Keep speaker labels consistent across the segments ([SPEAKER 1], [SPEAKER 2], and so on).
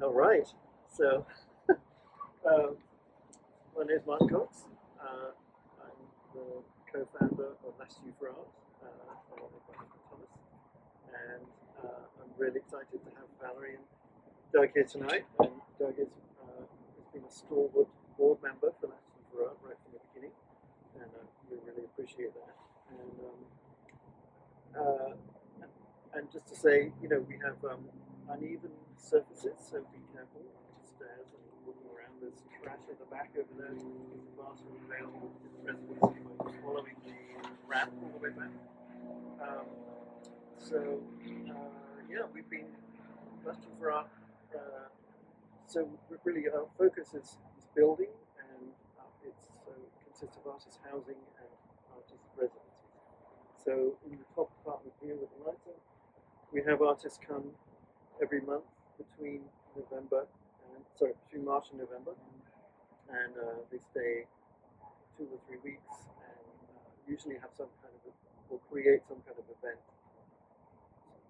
[SPEAKER 1] All right. So, um, my name is Martin Cox. I'm the co-founder of Latitude for Art, along with my husband Thomas. And I'm really excited to have Valerie and Doug here tonight. And Doug has been a stalwart board member for Latitude for Art right from the beginning. And we really appreciate that. And just to say, we have uneven surfaces, so be careful on the stairs and walking around. There's trash at the back over there. There's a bathroom available in the residency by following the ramp all the way back. We've been lusting for art. So really, our focus is building, and it consists of artist housing and artist residencies. So in the top apartment here with the lights on, we have artists come every month between March and November, and they stay 2 or 3 weeks, and usually have some kind of or create some kind of event,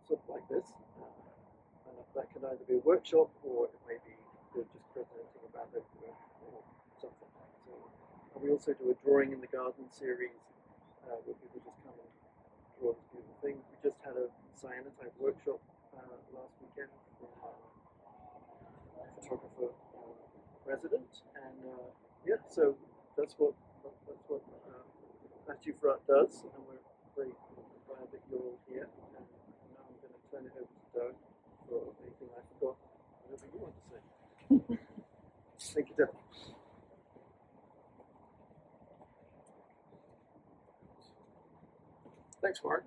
[SPEAKER 1] sort of like this. And that can either be a workshop or it may be they're just presenting about their work or something. So, and we also do a drawing in the garden series where people just come and draw these beautiful things. We just had a cyanotype workshop last weekend from a photographer resident, and so that's what Latitude for Art does, and we're very glad that you're all here. And now I'm going to turn it over to Doug for anything I forgot, whatever you want to say. Thank you, Doug.
[SPEAKER 2] Thanks, Mark.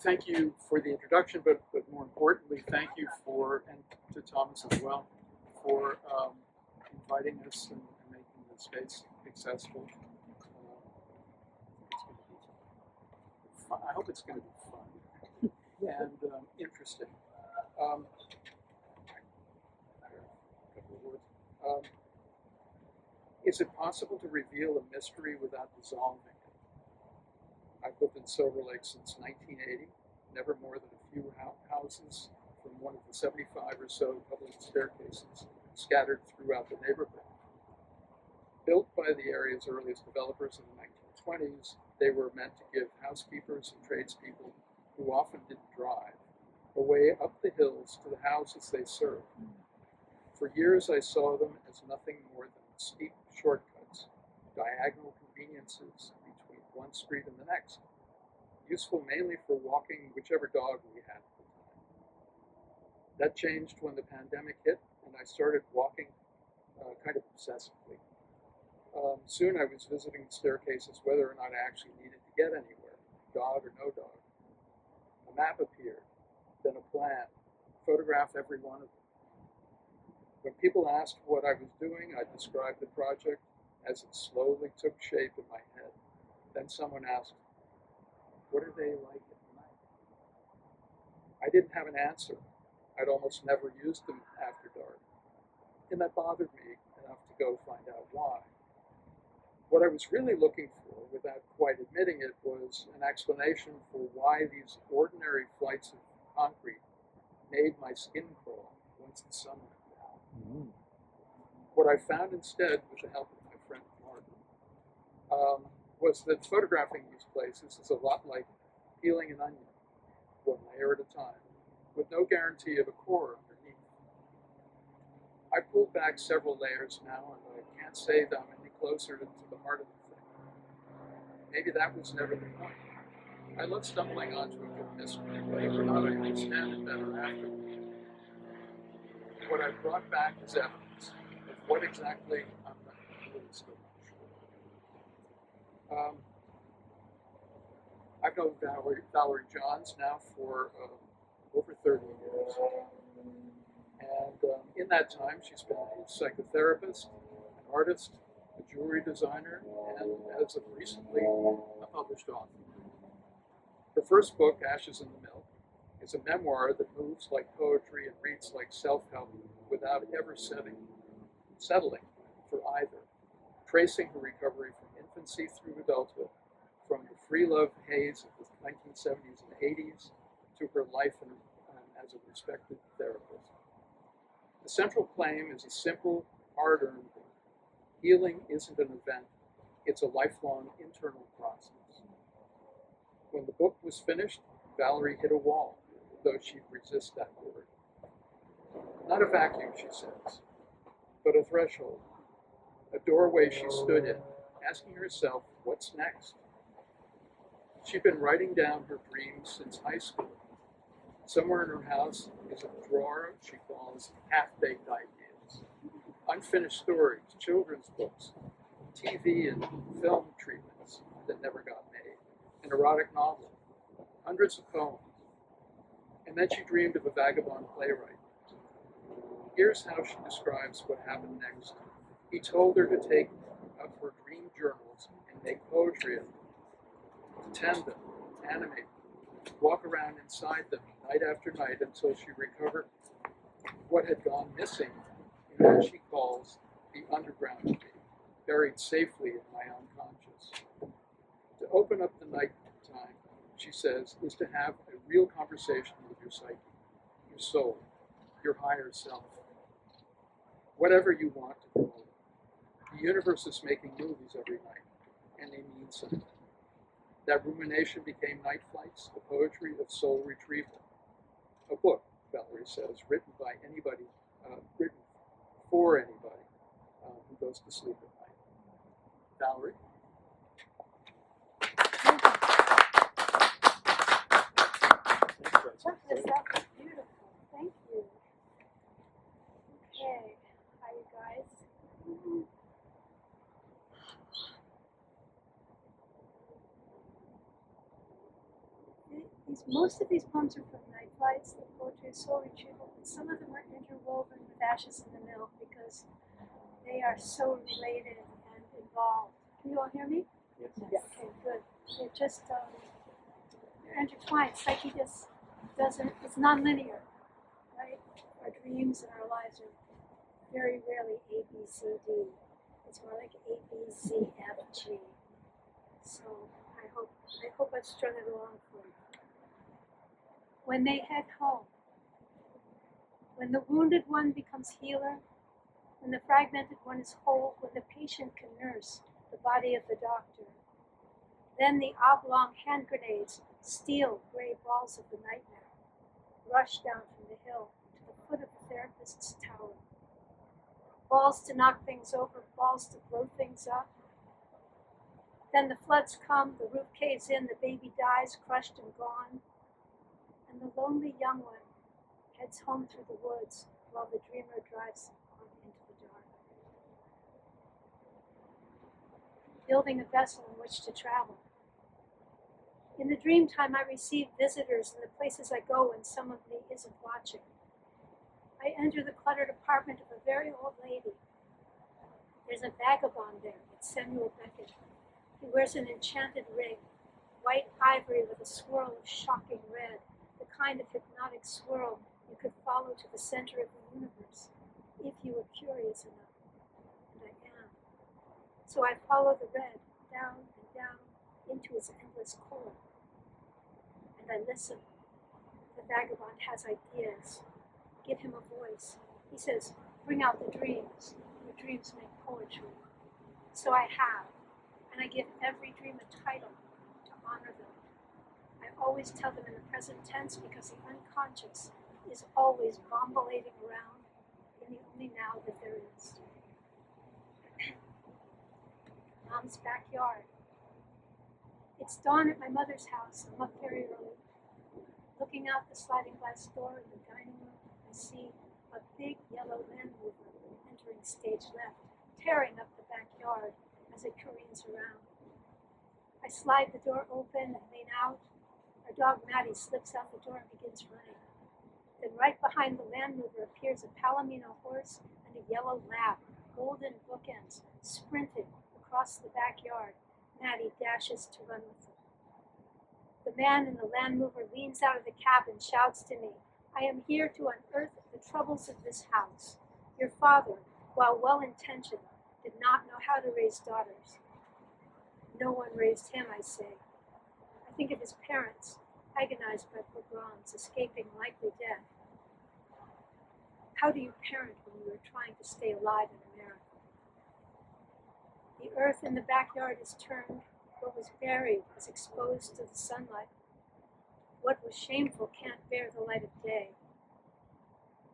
[SPEAKER 2] Thank you for the introduction, but more importantly, thank you and to Thomas as well, for inviting us and making the space accessible. I hope it's going to be fun and interesting. Is it possible to reveal a mystery without dissolving it? I've lived in Silver Lake since 1980, never more than a few houses from one of the 75 or so public staircases scattered throughout the neighborhood. Built by the area's earliest developers in the 1920s, they were meant to give housekeepers and tradespeople, who often didn't drive, a way up the hills to the houses they served. For years I saw them as nothing more than steep shortcuts, diagonal conveniences between one street and the next, useful mainly for walking whichever dog we had at the time. That changed when the pandemic hit and I started walking kind of obsessively. Soon I was visiting the staircases whether or not I actually needed to get anywhere, dog or no dog. A map appeared, then a plan, photograph every one of them. When people asked what I was doing, I described the project as it slowly took shape in my head. Then someone asked, "What are they like at night?" I didn't have an answer. I'd almost never used them after dark. And that bothered me enough to go find out why. What I was really looking for, without quite admitting it, was an explanation for why these ordinary flights of concrete made my skin crawl once the sun went down. Mm-hmm. What I found instead, with the help of my friend Martin, was that photographing these places is a lot like peeling an onion, one layer at a time, with no guarantee of a core underneath. I pulled back several layers now, and I can't say that I'm any closer to the heart of the thing. Maybe that was never the point. I love stumbling onto a good mystery, whether or not I understand it better afterward. What I brought back is evidence of what exactly I'm really still not sure. I've known Valerie Johns now for over 30 years. And in that time, she's been a psychotherapist, an artist, a jewelry designer, and as of recently, a published author. Her first book, Ashes in the Milk, is a memoir that moves like poetry and reads like self-help without ever settling for either, tracing her recovery from infancy through adulthood, from the free love haze of the 1970s and 80s to her life and as a respected therapist. The central claim is a simple, hard-earned one. Healing isn't an event, it's a lifelong internal process. When the book was finished, Valerie hit a wall, though she'd resist that word. Not a vacuum, she says, but a threshold, a doorway she stood in, asking herself, what's next? She'd been writing down her dreams since high school. Somewhere in her house is a drawer she calls half-baked ideas. Unfinished stories, children's books, TV and film treatments that never got made, an erotic novel, hundreds of poems. And then she dreamed of a vagabond playwright. Here's how she describes what happened next. He told her to take up her dream journals and make poetry of them, tend them, animate them, walk around inside them night after night until she recovered what had gone missing in what she calls the underground of me, buried safely in my unconscious. To open up the night time, she says, is to have a real conversation with your psyche, your soul, your higher self. Whatever you want to call it. The universe is making movies every night, and they mean something. That rumination became Night Flights, the Poetry of Soul Retrieval. A book, Valerie says, written by anybody, written for anybody who goes to sleep at night. Valerie?
[SPEAKER 3] That was beautiful. Thank you. Okay. Hi, you guys. Most of these poems are from Night Flights, the Poetry of Soul Retrieval, but some of them are interwoven with Ashes in the Milk because they are so related and involved. Can you all hear me?
[SPEAKER 1] Yes.
[SPEAKER 3] Okay, good. They're just they're intertwined. Psyche just doesn't, it's non-linear, right? Our dreams and our lives are very rarely A, B, C, D. It's more like A, B, C, F, G. So I hope I've strung it along for you. When they head home, when the wounded one becomes healer, when the fragmented one is whole, when the patient can nurse the body of the doctor, then the oblong hand grenades, steel gray balls of the nightmare, rush down from the hill to the foot of the therapist's tower. Balls to knock things over, balls to blow things up. Then the floods come, the roof caves in, the baby dies, crushed and gone. And the lonely young one heads home through the woods while the dreamer drives on into the dark. Building a vessel in which to travel. In the dream time, I receive visitors in the places I go when some of me isn't watching. I enter the cluttered apartment of a very old lady. There's a vagabond there, it's Samuel Beckett. He wears an enchanted ring, white ivory with a swirl of shocking red, the kind of hypnotic swirl you could follow to the center of the universe, if you were curious enough. And I am. So I follow the red down and down into its endless core. And I listen. The vagabond has ideas. Give him a voice. He says, bring out the dreams. Your dreams make poetry. So I have. And I give every dream a title to honor them. I always tell them in the present tense because the unconscious is always bombulating around in the only now that there is. Mom's backyard. It's dawn at my mother's house. I'm up very early. Looking out the sliding glass door in the dining room, I see a big yellow Land Rover entering stage left, tearing up the backyard as it careens around. I slide the door open and lean out. Our dog Maddie slips out the door and begins running. Then right behind the Land Rover appears a Palomino horse and a yellow lab, golden bookends, sprinting across the backyard. Maddie dashes to run with them. The man in the Land Rover leans out of the cab and shouts to me, I am here to unearth the troubles of this house. Your father, while well-intentioned, did not know how to raise daughters. No one raised him, I say. I think of his parents, agonized by pogroms, escaping likely death. How do you parent when you are trying to stay alive in America? The earth in the backyard is turned. What was buried is exposed to the sunlight. What was shameful can't bear the light of day.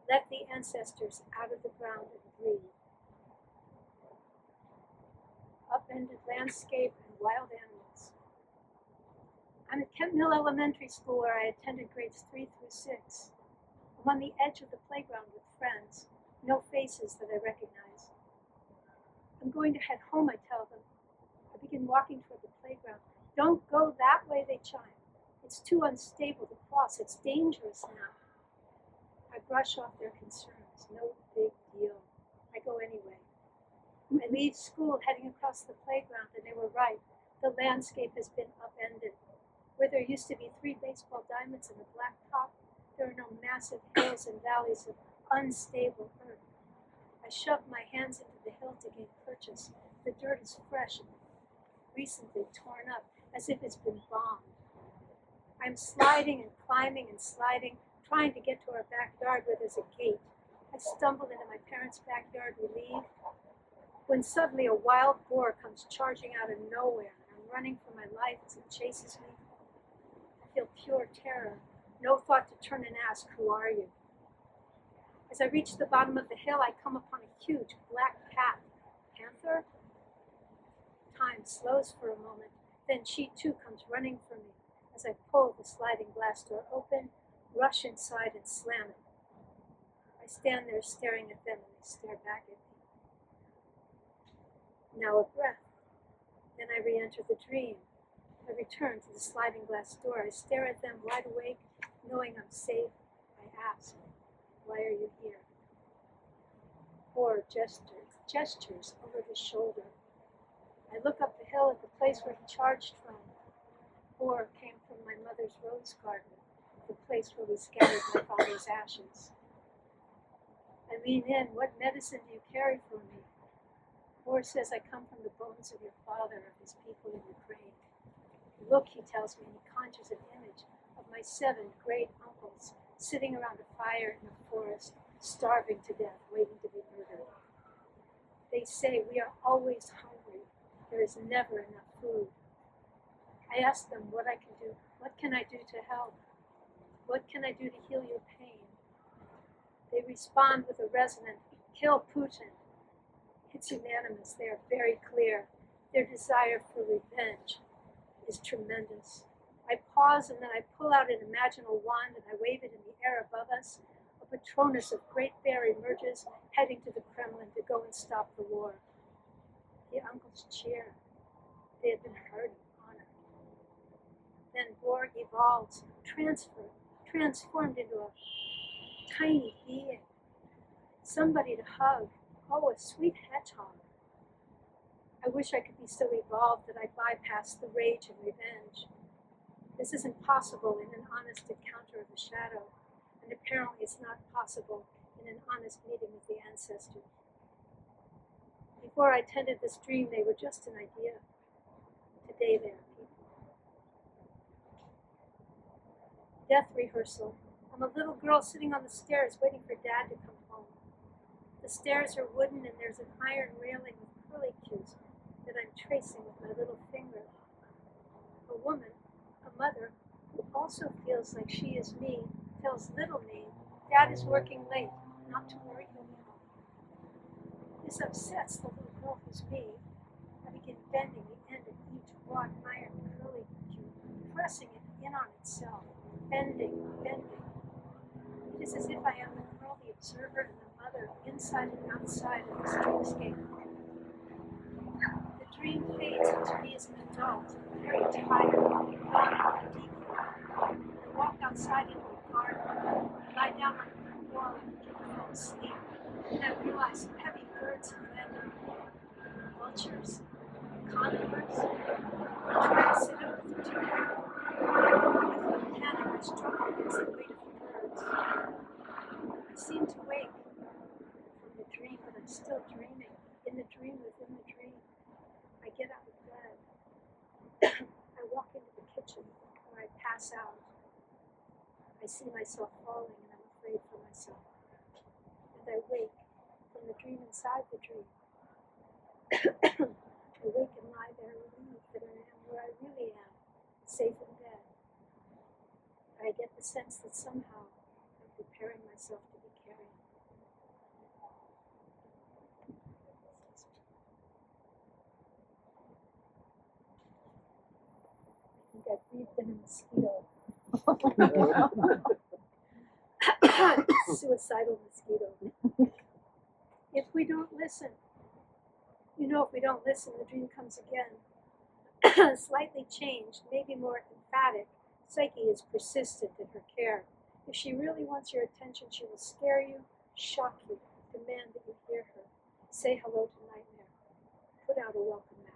[SPEAKER 3] Let the ancestors out of the ground and breathe. Upended landscape and wild animals. I'm at Kent Mill Elementary School where I attended grades 3 through 6. I'm on the edge of the playground with friends, no faces that I recognize. I'm going to head home, I tell them. I begin walking toward the playground. Don't go that way, they chime. It's too unstable to cross. It's dangerous now. I brush off their concerns. No big deal. I go anyway. I leave school heading across the playground, and they were right. The landscape has been upended. Where there used to be 3 baseball diamonds and a black top, there are no massive hills and valleys of unstable earth. I shove my hands into the hill to gain purchase. The dirt is fresh and recently torn up, as if it's been bombed. I'm sliding and climbing and sliding, trying to get to our backyard where there's a gate. I stumble into my parents' backyard, relieved, when suddenly a wild boar comes charging out of nowhere, and I'm running for my life as it chases me. I feel pure terror, no thought to turn and ask, who are you? As I reach the bottom of the hill, I come upon a huge black cat. Panther? Time slows for a moment, then she too comes running for me. As I pull the sliding glass door open, rush inside and slam it. I stand there staring at them and they stare back at me. Now a breath. Then I re-enter the dream. I return to the sliding glass door. I stare at them wide awake, knowing I'm safe. I ask, why are you here? Or gestures over his shoulder. I look up the hill at the place where he charged from. Or came from my mother's rose garden, the place where we scattered my father's ashes. I lean in. What medicine do you carry for me? Or says I come from the bones of your father, of his people in Ukraine. Look, he tells me, and he conjures an image of my 7 great uncles sitting around a fire in a forest, starving to death, waiting to be murdered. They say we are always hungry. There is never enough food. I ask them what I can do. What can I do to help? What can I do to heal your pain? They respond with a resonant, kill Putin. It's unanimous. They are very clear. Their desire for revenge is tremendous. I pause and then I pull out an imaginal wand and I wave it in the air above us. A Patronus of Great Bear emerges, heading to the Kremlin to go and stop the war. The uncles cheer. They have been heard and honored. Then war evolves, transformed into a tiny being. Somebody to hug. Oh, a sweet hedgehog. I wish I could be so evolved that I bypass the rage and revenge. This isn't possible in an honest encounter of the shadow, and apparently it's not possible in an honest meeting with the ancestor. Before I tended this dream, they were just an idea. Today they are people. Death rehearsal. I'm a little girl sitting on the stairs waiting for Dad to come home. The stairs are wooden and there's an iron railing with curlicues that I'm tracing with my little finger. A woman, a mother, who also feels like she is me, tells little me, Dad is working late, not to worry, he'll be home. This upsets the little girl who's me. I begin bending the end of each wrought iron curlicue, pressing it in on itself, bending. It is as if I am the girl, the observer, and the mother, inside and outside of this dreamscape. The dream fades into me as an adult, very tired, yawning deeply. I walk outside into a garden, lie down on the floor and fall asleep, and I realize heavy birds have landed on me. Vultures, condors. I try to sit up with the chair. I feel panic, I struggle against the weight of the birds. I seem to wake from the dream, but I'm still dreaming, in the dream within the dream. I get out of bed. I walk into the kitchen, where I pass out. I see myself falling, and I'm afraid for myself. And I wake from the dream inside the dream. I wake and lie there relieved that I am where I really am, safe in bed. I get the sense that somehow I'm preparing myself to be carried. I think I breathed in a mosquito. Suicidal mosquito. If we don't listen, if we don't listen, the dream comes again. Slightly changed, maybe more emphatic. Psyche is persistent in her care. If she really wants your attention, she will scare you, shock you, demand that you hear her. Say hello to nightmare. Put out a welcome mat.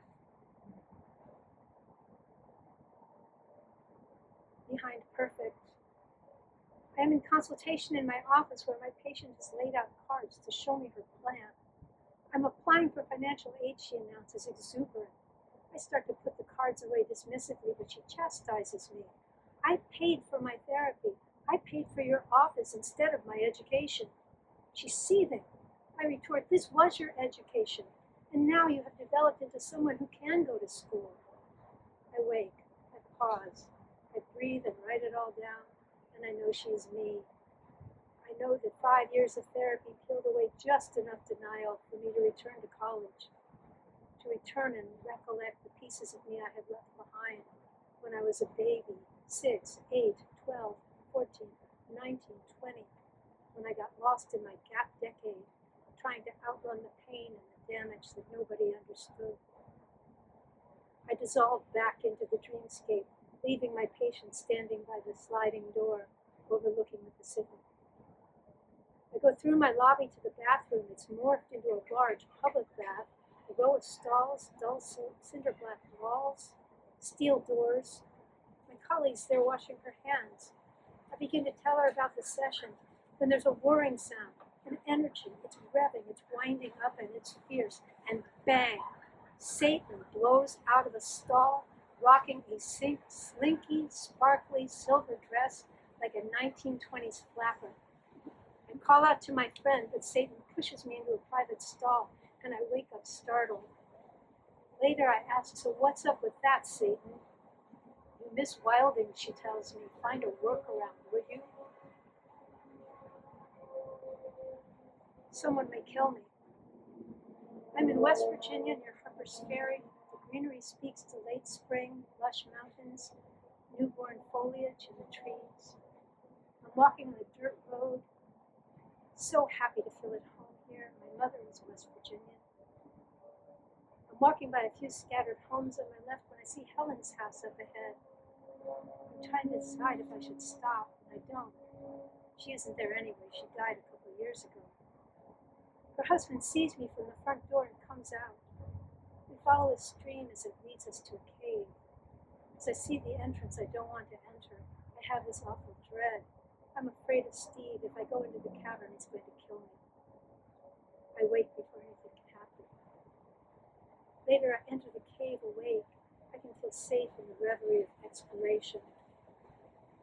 [SPEAKER 3] Behind perfect. I am in consultation in my office where my patient has laid out cards to show me her plan. I'm applying for financial aid, she announces, exuberant. I start to put the cards away dismissively, but she chastises me. I paid for my therapy. I paid for your office instead of my education. She's seething. I retort, this was your education, and now you have developed into someone who can go to school. I wake. I pause. I breathe and write it all down, and I know she is me. I know that 5 years of therapy peeled away just enough denial for me to return to college, to return and recollect the pieces of me I had left behind when I was a baby, 6, 8, 12, 14, 19, 20, when I got lost in my gap decade, trying to outrun the pain and the damage that nobody understood. I dissolved back into the dreamscape, leaving my patient standing by the sliding door, overlooking the Pacific. I go through my lobby to the bathroom. It's morphed into a large public bath, a row of stalls, dull cinder black walls, steel doors. My colleague's there washing her hands. I begin to tell her about the session when there's a whirring sound, an energy. It's revving, it's winding up, and it's fierce. And bang! Satan blows out of a stall, rocking a slinky, sparkly silver dress like a 1920s flapper. I call out to my friend, but Satan pushes me into a private stall, and I wake up startled. Later I ask, so what's up with that, Satan? You miss Wilding, she tells me. Find a workaround, would you? Someone may kill me. I'm in West Virginia near Harper's Ferry. The greenery speaks to late spring, lush mountains, newborn foliage in the trees. I'm walking on a dirt road. So happy to feel at home here. My mother is West Virginian. I'm walking by a few scattered homes on my left when I see Helen's house up ahead. I'm trying to decide if I should stop, and I don't. She isn't there anyway. She died a couple of years ago. Her husband sees me from the front door and comes out. We follow a stream as it leads us to a cave. As I see the entrance I don't want to enter, I have this awful dread. I'm afraid of Steve. If I go into the cavern, he's going to kill me. I wake before anything can happen. Later, I enter the cave awake. I can feel safe in the reverie of exploration.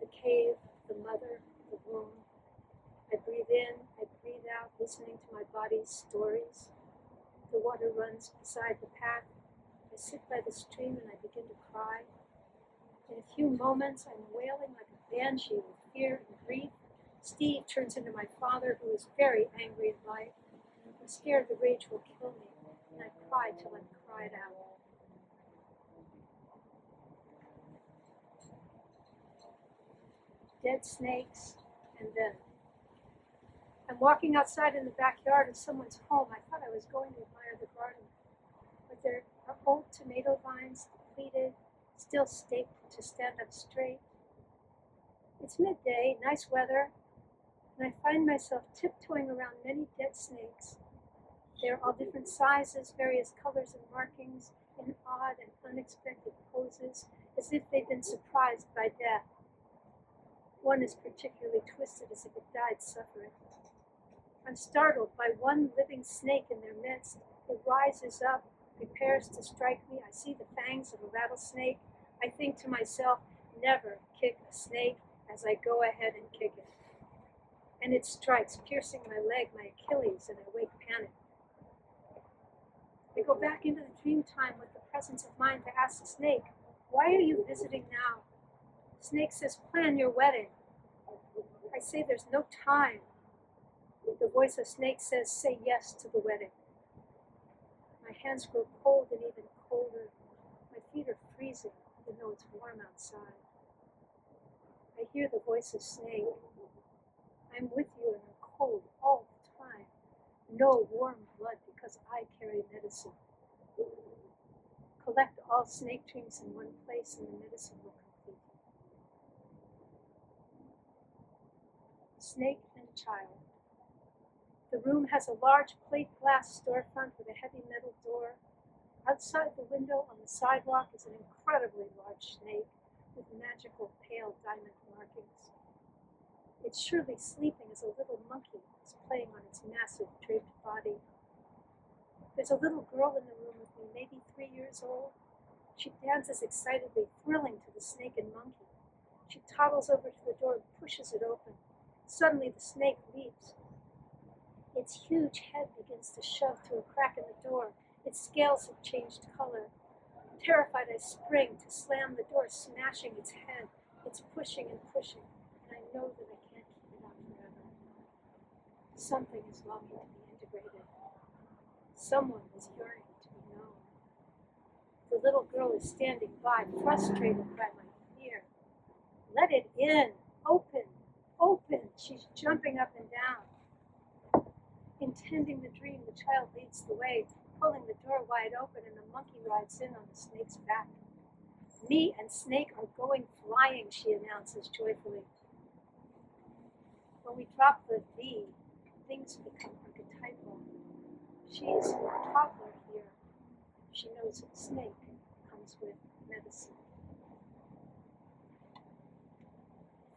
[SPEAKER 3] The cave, the mother, the womb. I breathe in, I breathe out, listening to my body's stories. The water runs beside the path. I sit by the stream and I begin to cry. In a few moments, I'm wailing like a banshee with fear and grief. Steve turns into my father, who is very angry at life. I'm scared the rage will kill me, and I cry till I'm cried out. Dead snakes, and then I'm walking outside in the backyard of someone's home. I thought I was going to admire the garden, but there are old tomato vines, depleted, still staked to stand up straight. It's midday, nice weather, and I find myself tiptoeing around many dead snakes. They are all different sizes, various colors and markings, in odd and unexpected poses, as if they've been surprised by death. One is particularly twisted, as if it died suffering. I'm startled by one living snake in their midst. It rises up, prepares to strike me. I see the fangs of a rattlesnake. I think to myself, never kick a snake, as I go ahead and kick it. and it strikes, piercing my leg, my Achilles, and I wake panic. I go back into the dream time with the presence of mind to ask the snake, why are you visiting now? Snake says, plan your wedding. I say there's no time. The voice of snake says, say yes to the wedding. My hands grow cold and even colder. My feet are freezing, even though it's warm outside. I hear the voice of snake. I'm with you and I'm cold all the time. No warm blood because I carry medicine. Collect all snake dreams in one place and the medicine will complete. Snake and child. The room has a large plate glass storefront with a heavy metal door. Outside the window on the sidewalk is an incredibly large snake with magical pale diamond markings. It's surely sleeping as a little monkey is playing on its massive draped body. There's a little girl in the room with me, maybe 3 years old. She dances excitedly, thrilling to the snake and monkey. She toddles over to the door and pushes it open. Suddenly the snake leaps. Its huge head begins to shove through a crack in the door. Its scales have changed color. Terrified, I spring to slam the door, smashing its head. It's pushing and pushing, and I know that I can't keep it out forever. Something is longing to be integrated. Someone is yearning to be known. The little girl is standing by, frustrated by my fear. Let it in! Open! Open! She's jumping up and down. Intending the dream, the child leads the way, pulling the door wide open, and the monkey rides in on the snake's back. Me and Snake are going flying, she announces joyfully. When we drop the V, things become archetypal. She's a toddler here. She knows that Snake comes with medicine.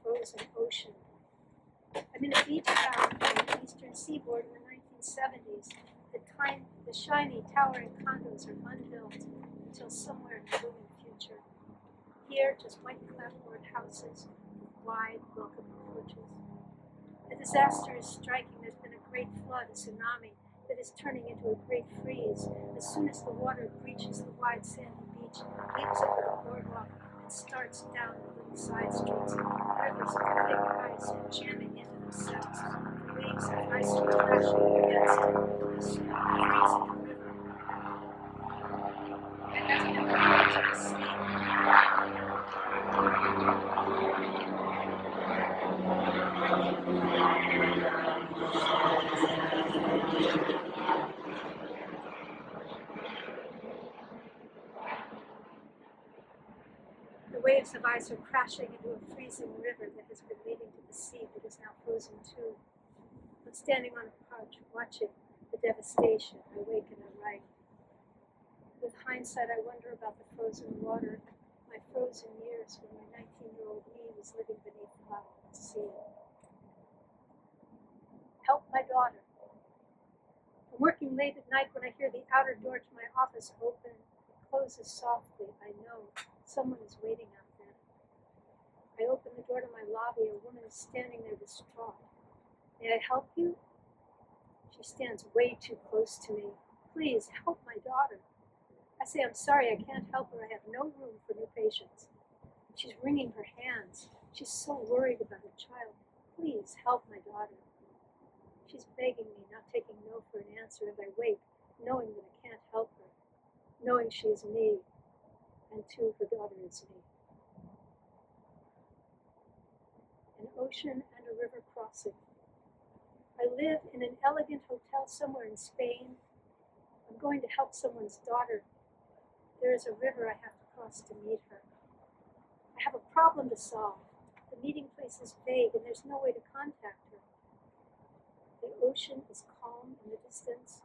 [SPEAKER 3] Frozen ocean. I'm in a beach town on the eastern seaboard in the 1970s. The shiny, towering condos are unbuilt until somewhere in the moving future. Here, just white clapboard houses with wide, welcoming porches. A disaster is striking. There's been a great flood, a tsunami, that is turning into a great freeze. As soon as the water breaches the wide sandy beach, leaps over the boardwalk, and starts down the little side streets, rivers of thick ice jamming into themselves. The waves of ice are crashing against this freezing river. I have never been to the sea. The waves of ice are crashing into a freezing river that has been leading to the sea but is now frozen too. I'm standing on a porch watching the devastation. I wake and I write. With hindsight, I wonder about the frozen water, my frozen years when my 19-year-old me was living beneath the bottom of the sea. Help my daughter. I'm working late at night when I hear the outer door to my office open. It closes softly. I know someone is waiting out there. I open the door to my lobby. A woman is standing there distraught. May I help you? She stands way too close to me. Please help my daughter. I say, I'm sorry, I can't help her. I have no room for new patients. She's wringing her hands. She's so worried about her child. Please help my daughter. She's begging me, not taking no for an answer, and I wait, knowing that I can't help her, knowing she is me, and too, her daughter is me. An ocean and a river crossing. I live in an elegant hotel somewhere in Spain. I'm going to help someone's daughter. There is a river I have to cross to meet her. I have a problem to solve. The meeting place is vague and there's no way to contact her. The ocean is calm in the distance.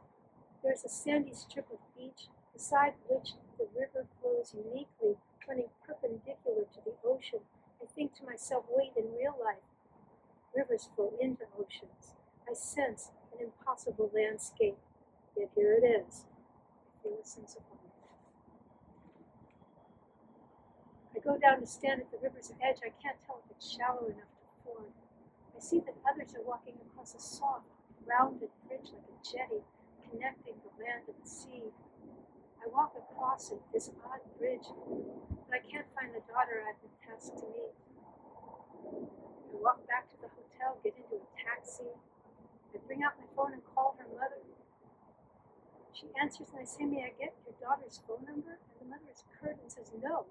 [SPEAKER 3] There is a sandy strip of beach beside which the river flows uniquely, running perpendicular to the ocean. I think to myself, wait, in real life, rivers flow into oceans. I sense an impossible landscape, yet here it is. I feel a sense of wonder. I go down to stand at the river's edge. I can't tell if it's shallow enough to ford. I I see that others are walking across a soft, rounded bridge like a jetty, connecting the land and the sea. I walk across it, this odd bridge, but I can't find the daughter I've been tasked to meet. I walk back to the hotel, get into a taxi. I bring out my phone and call her mother. She answers and I say, may I get your daughter's phone number? And the mother is curt and says, no.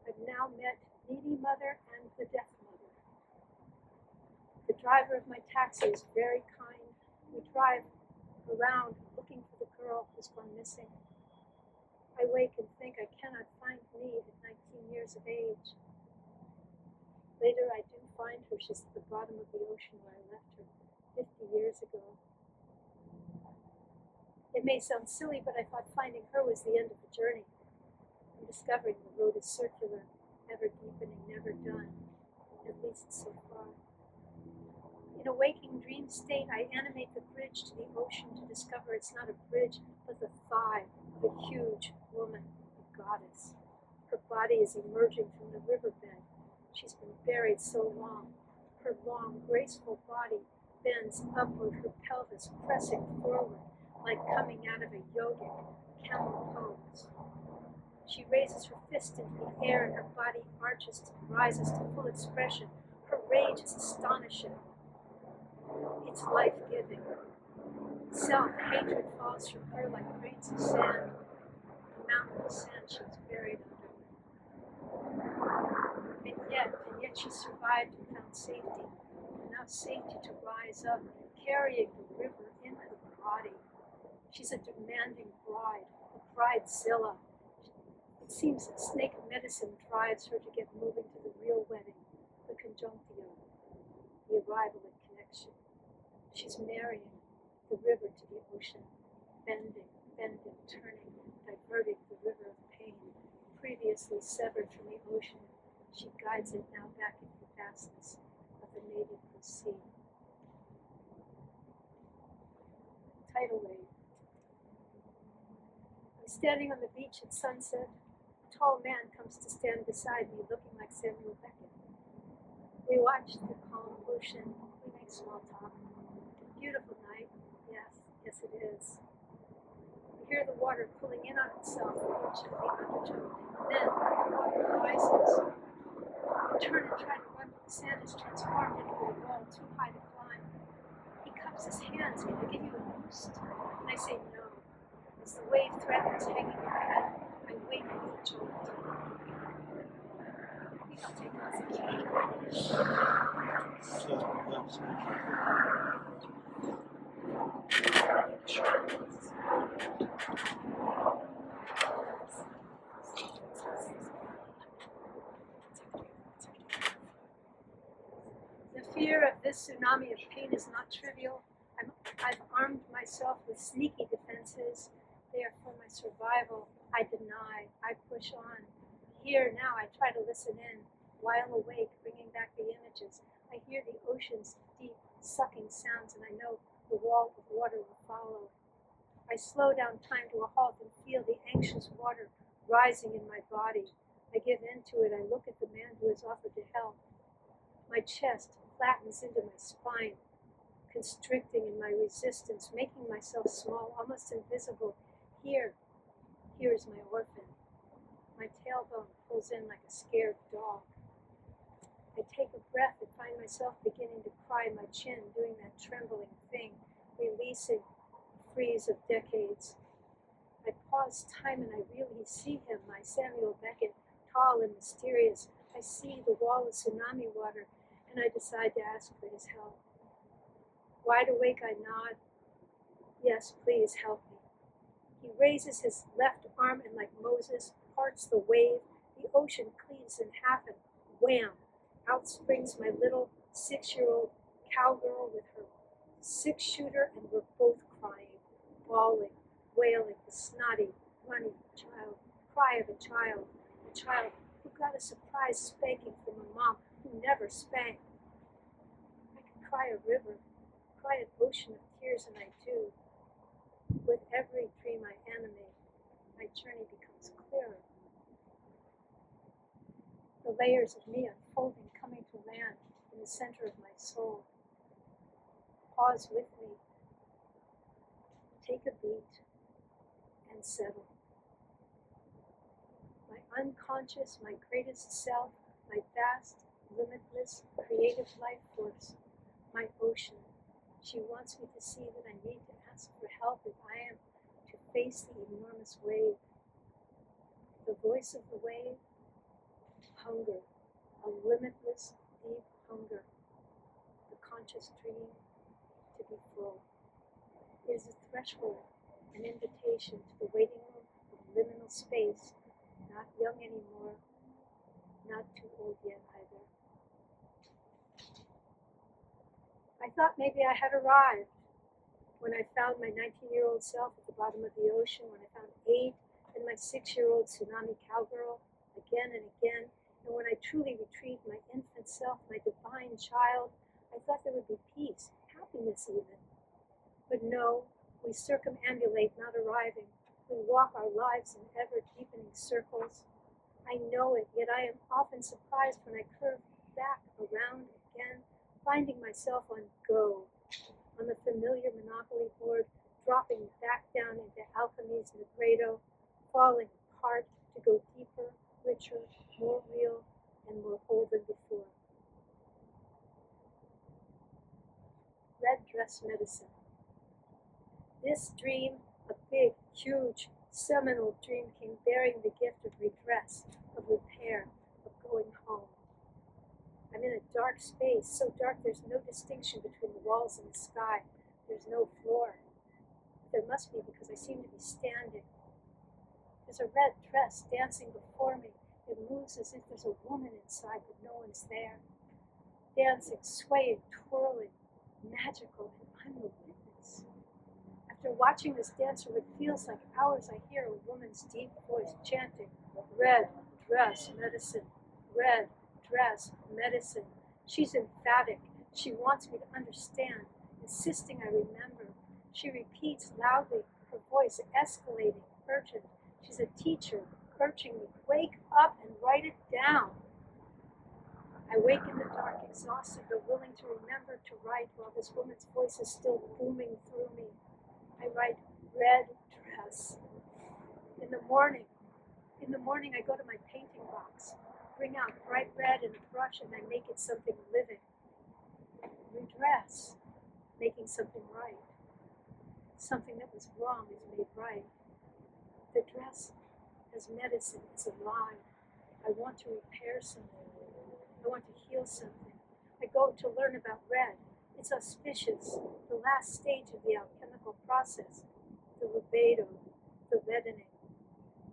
[SPEAKER 3] I've now met needy mother and the deaf mother. The driver of my taxi is very kind. We drive around looking for the girl who's gone missing. I wake and think I cannot find me at 19 years of age. Later I do find her. She's at the bottom of the ocean where I left her 50 years ago. It may sound silly, but I thought finding her was the end of the journey. I'm discovering the road is circular, ever deepening, never done, at least so far. In a waking dream state, I animate the bridge to the ocean to discover it's not a bridge, but the thigh of a huge woman, a goddess. Her body is emerging from the riverbed. She's been buried so long. Her long, graceful body bends upward, her pelvis pressing forward, like coming out of a yogic camel pose. She raises her fist into the air and her body rises to full expression. Her rage is astonishing. It's life-giving. Self-hatred falls from her like grains of sand. A mountain of sand she was buried under. And yet she survived and found safety. Enough safety to rise up, carrying the river in her body. She's a demanding bride, a bridezilla. It seems that snake medicine drives her to get moving to the real wedding, the conjunctio, the arrival and connection. She's marrying the river to the ocean, bending, turning, diverting the river of pain, previously severed from the ocean. She guides it now back into the vastness of the native sea. Tidal wave. I'm standing on the beach at sunset. A tall man comes to stand beside me, looking like Samuel Beckett. We watch the calm ocean. We make small talk. Beautiful night. Yes it is. We hear the water pulling in on itself, the pinch of the undertow. Then the water rises. I turn and try to run, but the sand is transformed into a wall too high to climb. He cups his hands. Can I give you a boost? And I say no. As the wave threatens, hanging overhead, I wait for the jolt. I think I'll take off the key. The fear of this tsunami of pain is not trivial. I've armed myself with sneaky defenses. They are for my survival. I deny. I push on. Here now I try to listen in, while awake, bringing back the images. I hear the ocean's deep, sucking sounds, and I know the wall of water will follow. I slow down time to a halt and feel the anxious water rising in my body. I give in to it. I look at the man who has offered to help. My chest flattens into my spine, constricting in my resistance, making myself small, almost invisible. Here is my orphan. My tailbone pulls in like a scared dog. I take a breath and find myself beginning to cry, my chin doing that trembling thing, releasing the freeze of decades. I pause time and I really see him, my Samuel Beckett, tall and mysterious. I see the wall of tsunami water, and I decide to ask for his help. Wide awake, I nod. Yes, please help me. He raises his left arm and, like Moses, parts the wave. The ocean cleaves in half and wham! Out springs my little 6-year-old cowgirl with her 6-shooter, and we're both crying, bawling, wailing, the snotty, runny child, cry of a child who got a surprise spanking from a mom who never spanked. I could cry a river, cry an ocean of tears, and I do. With every dream I animate, my journey becomes clearer. The layers of me unfolding, coming to land in the center of my soul. Pause with me. Take a beat and settle. My unconscious, my greatest self, my vast, limitless, creative life force, my ocean. She wants me to see that I need to ask for help if I am to face the enormous wave. The voice of the wave, hunger, a limitless, deep hunger, the conscious dream to be full. It is a threshold, an invitation to the waiting room of liminal space, not young anymore, not too old yet either. I thought maybe I had arrived when I found my 19-year-old self at the bottom of the ocean, when I found Aid and my 6-year-old tsunami cowgirl again and again, and when I truly retrieved my infant self, my divine child, I thought there would be peace, happiness even. But no, we circumambulate, not arriving. We walk our lives in ever-deepening circles. I know it, yet I am often surprised when I curve back around again, finding myself on go, on the familiar Monopoly board, dropping back down into alchemy's Negredo, falling apart to go deeper, richer, more real, and more whole than before. Red dress medicine. This dream, a big, huge, seminal dream, came bearing the gift of redress, of repair, of going home. I'm in a dark space, so dark there's no distinction between the walls and the sky. There's no floor. There must be, because I seem to be standing. There's a red dress dancing before me. It moves as if there's a woman inside, but no one's there. Dancing, swaying, twirling, magical, and I'm the witness. After watching this dancer, it feels like hours, I hear a woman's deep voice chanting, red dress medicine, red dress medicine. She's emphatic. She wants me to understand, insisting I remember. She repeats loudly, her voice escalating, urgent. She's a teacher, urging me, wake up and write it down. I wake in the dark, exhausted, but willing to remember to write while this woman's voice is still booming through me. I write red dress. In the morning, I go to my painting box, bring out bright red and a brush, and I make it something living. Redress, making something right. Something that was wrong is made right. The dress as medicine is alive. I want to repair something. I want to heal something. I go to learn about red. It's auspicious, the last stage of the alchemical process, the rubedo, the reddening.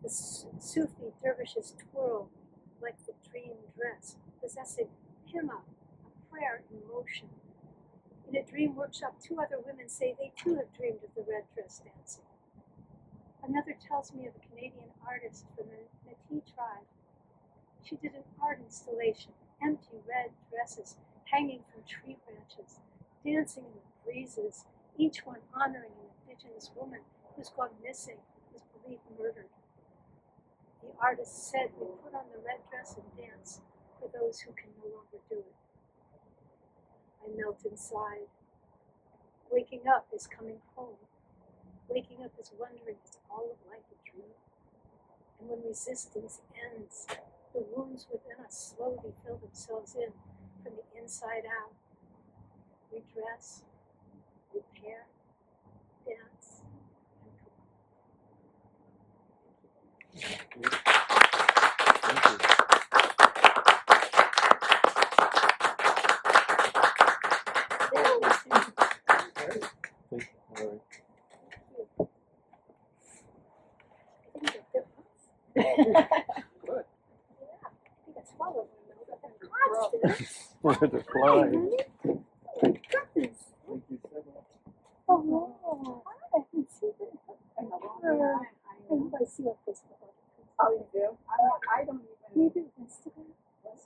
[SPEAKER 3] The Sufi dervishes twirl like the dream dress, possessing himma, a prayer in motion. In a dream workshop, 2 other women say they too have dreamed of the red dress dancing. Another tells me of a Canadian artist from the Métis tribe. She did an art installation, empty red dresses hanging from tree branches, dancing in the breezes, each one honoring an indigenous woman who's gone missing, was believed murdered. The artist said we put on the red dress and dance for those who can no longer do it. I melt inside. Waking up is coming home. Waking up is wondering, is all of life a dream? And when resistance ends, the wounds within us slowly fill themselves in from the inside out. Redress, repair, dance, and come on.
[SPEAKER 2] Good.
[SPEAKER 1] Wanted to fly.
[SPEAKER 3] Oh, I can see it. I see your face.
[SPEAKER 4] Oh, you do? I don't even.
[SPEAKER 3] Maybe Instagram.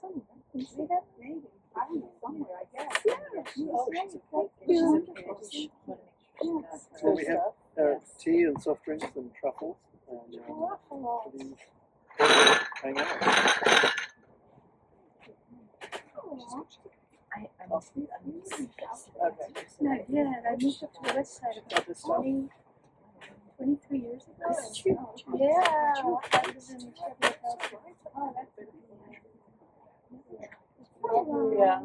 [SPEAKER 4] Somewhere.
[SPEAKER 3] Instagram?
[SPEAKER 4] Maybe. I don't know. Somewhere, I guess.
[SPEAKER 3] Yeah.
[SPEAKER 4] Oh,
[SPEAKER 3] Thank
[SPEAKER 4] she's
[SPEAKER 3] you.
[SPEAKER 4] okay.
[SPEAKER 3] Yes.
[SPEAKER 1] So we have tea and soft drinks and truffles. And,
[SPEAKER 3] Truffles.
[SPEAKER 1] hang out.
[SPEAKER 3] Aw. Not yet. I moved up to the west side about 23 years ago. Yeah. I was in Chevrolet House.
[SPEAKER 5] Yeah.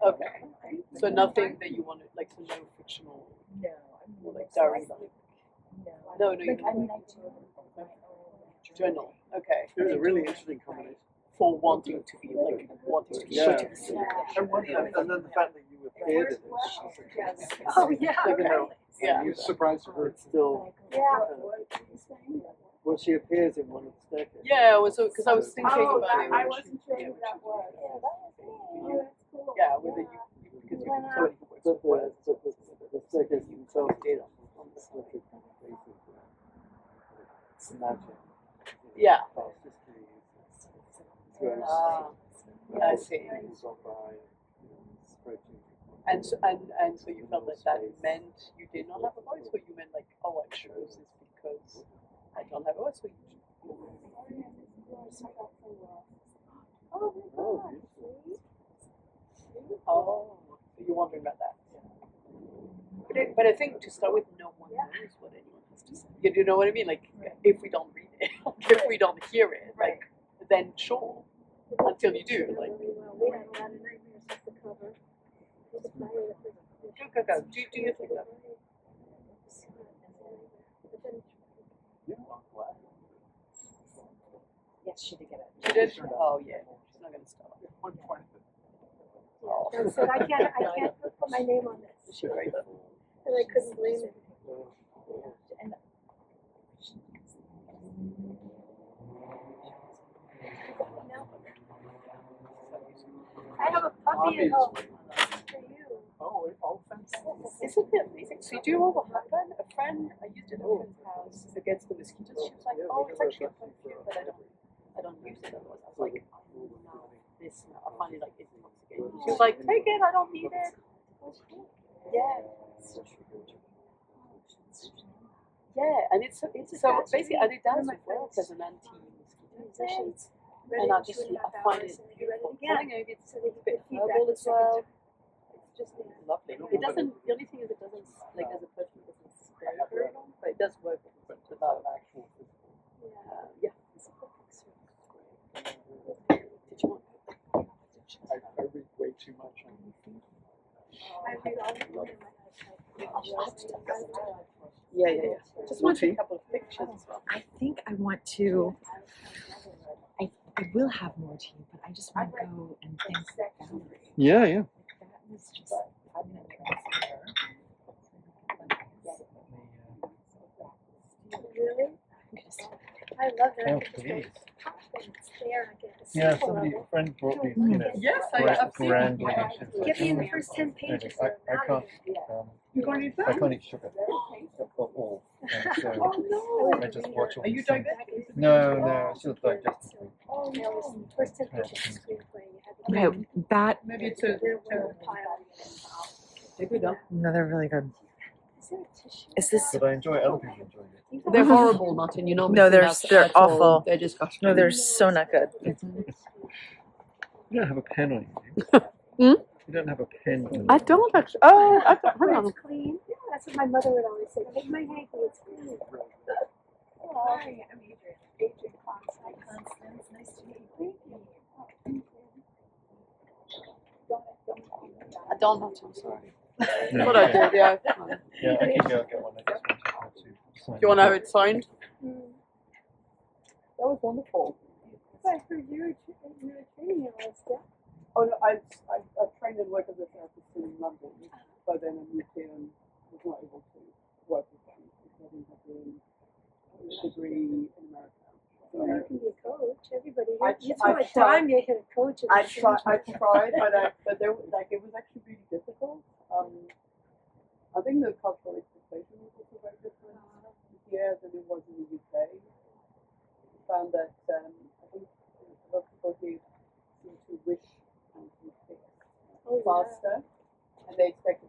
[SPEAKER 5] Okay. So nothing that you wanted, like, so no fictional, like diary, like. No, you journal. Okay.
[SPEAKER 1] It was a really interesting combination.
[SPEAKER 5] For wanting to be like
[SPEAKER 1] Yeah.
[SPEAKER 5] shooting.
[SPEAKER 1] And then the fact that you appeared in it.
[SPEAKER 3] Oh, yeah.
[SPEAKER 1] Even though
[SPEAKER 5] Yeah.
[SPEAKER 2] He was surprised at her.
[SPEAKER 1] it's still, well, she appears in one of the staircases.
[SPEAKER 5] Yeah, because I was thinking about it.
[SPEAKER 4] I wasn't sure who that was.
[SPEAKER 5] Yeah, with the because you can totally
[SPEAKER 1] But the staircase themselves is on the staircase faces. It's magic.
[SPEAKER 5] Yeah.
[SPEAKER 1] Past history. It's
[SPEAKER 5] I see. And so you felt that meant you did not have a voice, or you meant like, oh, I chose this because I don't have a voice, or you oh, you're wondering about that. But I think to start with, no one knows what anyone has to say. You know what I mean? Like, if we don't read it, if we don't hear it, like, then sure, until you do, like.
[SPEAKER 3] We had a lot of nightmares with the cover.
[SPEAKER 5] Go. Do you think that?
[SPEAKER 4] Yes, she did get it.
[SPEAKER 5] She did? Oh, yeah. She's not going to stop. Oh.
[SPEAKER 3] I said, I can't put my name on this.
[SPEAKER 5] She's grateful.
[SPEAKER 3] And I couldn't blame it. I have a puppy at home. For you.
[SPEAKER 2] Oh, it all fancy.
[SPEAKER 5] Isn't it amazing? So you do all the happen. A friend, I used it at a friend's house against the mosquitoes. She was like, oh, it's actually a perfume, but I don't use it otherwise. I was like, no, this, I find it like intoxicating. She was like, take it, I don't need it. Yeah. Yeah, and it's so basically, and it does work as an anti-mosquito. And I find it beautiful. Maybe it's a bit herbal as well. It's just lovely. It doesn't. The only thing is, it doesn't like as a perfume, it doesn't stay very long, but it does work with the actual. Yeah. It's a perfect service. Did you want?
[SPEAKER 2] I read way too much.
[SPEAKER 3] I read all of them.
[SPEAKER 5] Yeah. Just want a couple of pictures as well.
[SPEAKER 6] I think I want to. I will have more tea, but I just want to go and thank Valerie.
[SPEAKER 1] Yeah.
[SPEAKER 6] That was just.
[SPEAKER 3] Really? I love that. I could just go pop and it's there and get the
[SPEAKER 7] Yeah,
[SPEAKER 3] sample
[SPEAKER 7] somebody,
[SPEAKER 3] of
[SPEAKER 7] a friend brought me, you know,
[SPEAKER 5] Yes, I've seen
[SPEAKER 7] brand
[SPEAKER 5] it.
[SPEAKER 7] donations.
[SPEAKER 3] Give me the first 10 pages.
[SPEAKER 7] I can't,
[SPEAKER 5] You're going to eat
[SPEAKER 7] I
[SPEAKER 5] that?
[SPEAKER 7] can't eat sugar at all. And so I just watch all
[SPEAKER 5] Are you
[SPEAKER 7] these things.
[SPEAKER 5] diabetic?
[SPEAKER 7] No, I still digestive thing.
[SPEAKER 3] Oh, no, it's the first 10 pages of the screenplay. You had to
[SPEAKER 6] Okay, that.
[SPEAKER 5] Maybe it's a
[SPEAKER 3] pile.
[SPEAKER 5] Take it up.
[SPEAKER 6] No, they're really good.
[SPEAKER 3] Is there a tissue?
[SPEAKER 6] Is this?
[SPEAKER 7] But I enjoy other people enjoying it.
[SPEAKER 5] They're horrible, Martin. You know.
[SPEAKER 6] No, they're awful.
[SPEAKER 5] They're disgusting.
[SPEAKER 6] No, they're so not good.
[SPEAKER 7] You don't have a pen on you.
[SPEAKER 6] Hmm?
[SPEAKER 7] You don't have a pen on you.
[SPEAKER 5] I don't actually. Oh, I got. Hang on.
[SPEAKER 3] It's clean. That's what my mother would always say. Take my hanky, it's clean.
[SPEAKER 4] Hi, I'm Adrian. Adrian Constance. Nice to meet you. Thank you.
[SPEAKER 5] I don't have to. I'm sorry.
[SPEAKER 7] No.
[SPEAKER 5] What I did, yeah.
[SPEAKER 7] Yeah, I can go get one. I just wanted to sign
[SPEAKER 5] Do you want to have it signed?
[SPEAKER 2] That was wonderful.
[SPEAKER 3] I heard you were training all that stuff.
[SPEAKER 2] Oh no, I trained and worked as a therapist in London, but then I moved here and was not able to work with them because I didn't have a degree in America.
[SPEAKER 3] Well, you can be a coach. Everybody,
[SPEAKER 2] I
[SPEAKER 3] you throw a
[SPEAKER 2] tried.
[SPEAKER 3] dime, you hit a coach.
[SPEAKER 2] I tried, but there was like it was actually really difficult. I think the cultural expectation was also very different here than it was in the UK. I found that I think a lot of people here seem to wish and to fix faster, and they expect